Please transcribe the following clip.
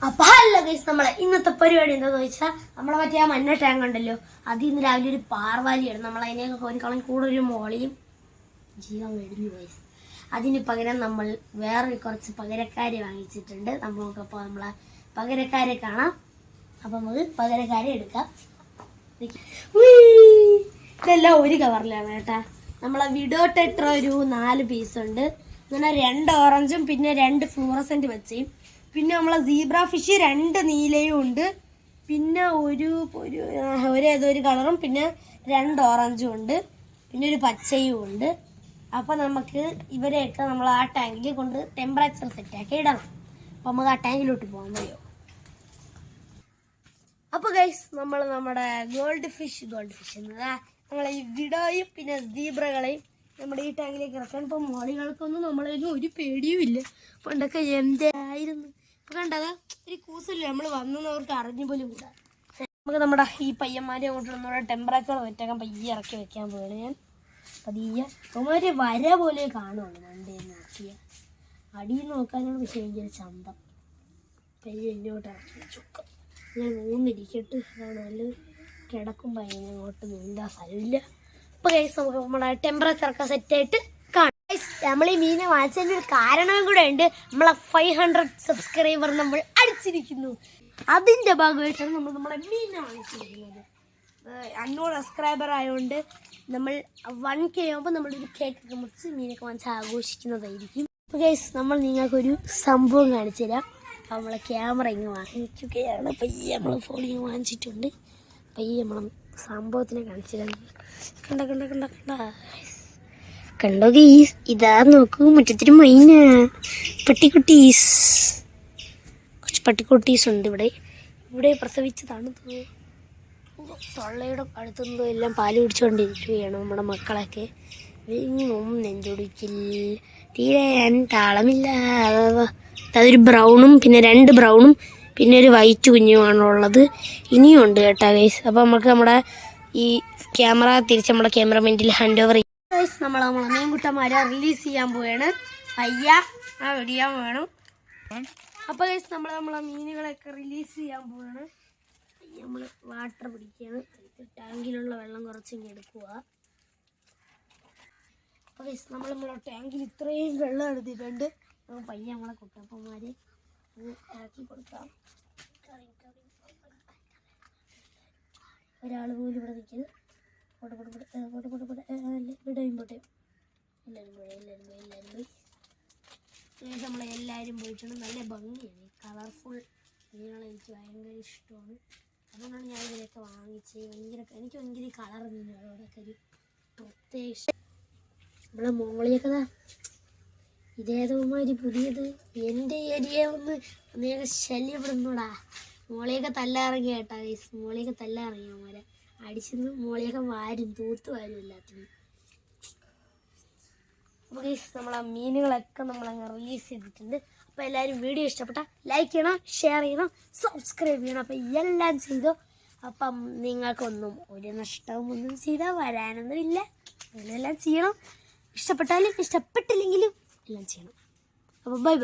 അപ്പൊ hello guys, നമ്മളെ ഇന്നത്തെ പരിപാടി എന്താന്ന് വെച്ചാൽ നമ്മളെ മറ്റേ ആ മഞ്ഞ ടാങ്ക് ഉണ്ടല്ലോ, അത് ഇന്ന് രാവിലെ ഒരു പാർവാലിയാണ്. നമ്മളതിനെയൊക്കെ കോരിക്കളയും കൂടെ ഒരു മോളിയും ജീവൻ വെടിഞ്ഞു ഗൈസ്. അതിന് പകരം നമ്മൾ വേറെ കുറച്ച് പകരക്കാരെ വാങ്ങിച്ചിട്ടുണ്ട്. നമുക്കപ്പോൾ നമ്മളെ പകരക്കാരെ കാണാം. അപ്പം നമുക്ക് പകരക്കാരെ എടുക്കാം. ഇതെല്ലാം ഒരു കവറിലാണ് കേട്ടാ. നമ്മളെ വിഡോ ടെട്ര ഒരു 4 പീസുണ്ട്. ഇങ്ങനെ 2 ഓറഞ്ചും പിന്നെ 2 ഫ്ലൂറസെന്റ് വെച്ചയും, പിന്നെ നമ്മളെ സീബ്ര ഫിഷ് 2 നീലയും ഉണ്ട്, പിന്നെ ഒരു കളറും പിന്നെ 2 ഓറഞ്ചും ഉണ്ട്, പിന്നെ ഒരു പച്ചയും ഉണ്ട്. അപ്പം നമുക്ക് ഇവരെയൊക്കെ നമ്മൾ ആ ടാങ്കിൽ കൊണ്ട് ടെമ്പറേച്ചർ സെറ്റാക്കി ഇടണം. അപ്പം നമുക്ക് ആ ടാങ്കിലോട്ട് പോകാൻ കഴിയും. അപ്പോൾ ഗൈസ്, നമ്മൾ നമ്മുടെ ഗോൾഡ് ഫിഷ് എന്നതാ നമ്മളെ ഈ വിഡോയും പിന്നെ സീബ്രകളെയും നമ്മുടെ ഈ ടാങ്കിലേക്ക് ഇറക്കാൻ. ഇപ്പം മോളികൾക്കൊന്നും നമ്മളതിന് ഒരു പേടിയും ഇല്ല. പണ്ടൊക്കെ എന്തായിരുന്നു ഇപ്പം കണ്ടതാ, ഒരു കൂസല്ലേ നമ്മൾ വന്നവർക്ക് അറിഞ്ഞു പോലും കൂടാ. നമുക്ക് നമ്മുടെ ഈ പയ്യന്മാരെ അങ്ങോട്ട് നമ്മുടെ ടെമ്പറേച്ചർ വെറ്റാക്കാൻ പയ്യെ ഇറക്കി വെക്കാൻ പോവുകയാണ് ഞാൻ. പതിയെ അവന്മാര് വര പോലെ കാണുള്ളൂ. വണ്ടേന്ന് നോക്കിയ അടിയിൽ നോക്കാനാണ് പക്ഷേ ഭയങ്കര ചന്തം. പയ്യെ ഇങ്ങോട്ട് ഇറക്കി വെച്ചു. ഞാൻ മൂന്നിരിക്കട്ട് അതാണ് നല്ലത്. കിടക്കുമ്പോൾ അതിന് അങ്ങോട്ട് നീന്താൻ സ്ഥലമില്ല. അപ്പോൾ ഗൈസ്, നമുക്ക് നമ്മുടെ ടെമ്പറേച്ചറൊക്കെ സെറ്റായിട്ട് കാണാം. നമ്മൾ ഈ മീനെ വാങ്ങിച്ചതിൻ്റെ ഒരു കാരണവും കൂടെ ഉണ്ട്. നമ്മളെ 500 സബ്സ്ക്രൈബർ നമ്മൾ അടിച്ചിരിക്കുന്നു. അതിൻ്റെ ഭാഗമായിട്ടാണ് നമ്മൾ നമ്മുടെ മീനെ വാങ്ങിച്ചിരിക്കുന്നത്. 500 സബ്സ്ക്രൈബർ ആയതുകൊണ്ട് നമ്മൾ 1K ആകുമ്പോൾ നമ്മളൊരു കേക്കൊക്കെ മുറിച്ച് മീനൊക്കെ വാങ്ങിച്ച് ആഘോഷിക്കുന്നതായിരിക്കും. അപ്പോൾ ഗൈസ്, നമ്മൾ നിങ്ങൾക്കൊരു സംഭവം കാണിച്ചു തരാം. അപ്പോൾ നമ്മളെ ക്യാമറ ഇങ്ങ് വാങ്ങിക്കുകയാണ്. പയ്യെ നമ്മൾ ഫോണിൽ വാങ്ങിച്ചിട്ടുണ്ട്. പയ്യെ നമ്മൾ സംഭവത്തിനെ കാണിച്ചു തരാം. കണ്ടോ ഗീസ്, ഇതാ നോക്കൂ, മുറ്റത്തിന് മൈന പട്ടിക്കുട്ടീസ്, കുറച്ച് പട്ടിക്കുട്ടീസ് ഉണ്ട് ഇവിടെ പ്രസവിച്ചതാണ്. തൊള്ളയുടെ അടുത്തുനിന്നോ എല്ലാം പാല് പിടിച്ചുകൊണ്ടിരിക്കുകയാണ് നമ്മുടെ മക്കളൊക്കെ. എങ്ങും നെഞ്ചൊടിക്കിൽ തീരെ താളമില്ല. അതൊരു ബ്രൗണും പിന്നെ 2 ബ്രൗണും പിന്നെ ഒരു വൈറ്റ് കുഞ്ഞുമാണുള്ളത്. ഇനിയും ഉണ്ട് കേട്ടോ ഗൈസ്. അപ്പോൾ നമുക്ക് നമ്മുടെ ഈ ക്യാമറ തിരിച്ച് നമ്മുടെ ക്യാമറമാനിൽ ഹാൻഡ് ഓവർ ചെയ്യും. ഗൈസ്, നമ്മളെ മീൻകുട്ടന്മാരെ റിലീസ് ചെയ്യാൻ പോവുകയാണ്. ആ വെടിയാൻ വേണം. അപ്പോൾ ഗൈസ്, നമ്മളെ മീനുകളെയൊക്കെ റിലീസ് ചെയ്യാൻ പോവുകയാണ്. നമ്മൾ വാട്ടർ പിടിക്കുകയാണ്. ടാങ്കിലുള്ള വെള്ളം കുറച്ചിങ്ങ് എടുക്കുക. അപ്പോൾ ഗൈസ്, നമ്മളെ ടാങ്കിൽ ഇത്രയും വെള്ളം എടുത്തിട്ടുണ്ട്. പയ്യെ നമ്മളെ കുട്ടപ്പന്മാരെ ഇറക്കി കൊടുക്കാം. ഒരാൾ പോലും ഇവിടെ നിൽക്കുന്നത്. എല്ലാവരും പോയിട്ടുണ്ട്. നല്ല ഭംഗിയാണ്. കളർഫുൾ മീനുകളെ എനിക്ക് ഭയങ്കര ഇഷ്ടമാണ്. അതുകൊണ്ടാണ് ഞാൻ ഇതിലൊക്കെ വാങ്ങിച്ചത്. എനിക്ക് ഭയങ്കര കളർ മീനുകളോടൊക്കെ ഒരു പ്രത്യേക ഇഷ്ടം. നമ്മളെ മോളിയൊക്കെ ഇതേതോമാതിരി പുതിയത് എൻ്റെ ഏരിയ ഒന്ന് നീയൊക്കെ ശല്യപ്പെടുന്നൂടാ. മോളിയൊക്കെ തല്ലാറങ്ങി കേട്ടാ ഗൈസ്. മോളിയൊക്കെ തല്ലാറങ്ങി അവന്മാരെ അടിച്ചെന്ന് മോളിയൊക്കെ തൂത്ത് വാരും എല്ലാത്തിനും. അപ്പോൾ ഗൈസ്, നമ്മളെ മീനുകളൊക്കെ നമ്മളങ്ങ് റിലീസ് ചെയ്തിട്ടുണ്ട്. അപ്പോൾ എല്ലാവരും വീഡിയോ ഇഷ്ടപ്പെട്ടാൽ ലൈക്ക് ചെയ്യണം, ഷെയർ ചെയ്യണം, സബ്സ്ക്രൈബ് ചെയ്യണം. അപ്പോൾ എല്ലാം ചെയ്തോ. അപ്പം നിങ്ങൾക്കൊന്നും ഒരു നഷ്ടവും ഒന്നും ചെയ്താൽ വരാനൊന്നുമില്ല. അങ്ങനെയെല്ലാം ചെയ്യണം. ഇഷ്ടപ്പെട്ടാലും ഇഷ്ടപ്പെട്ടില്ലെങ്കിലും എല്ലാം ചെയ്യണം. അപ്പോൾ ബൈ.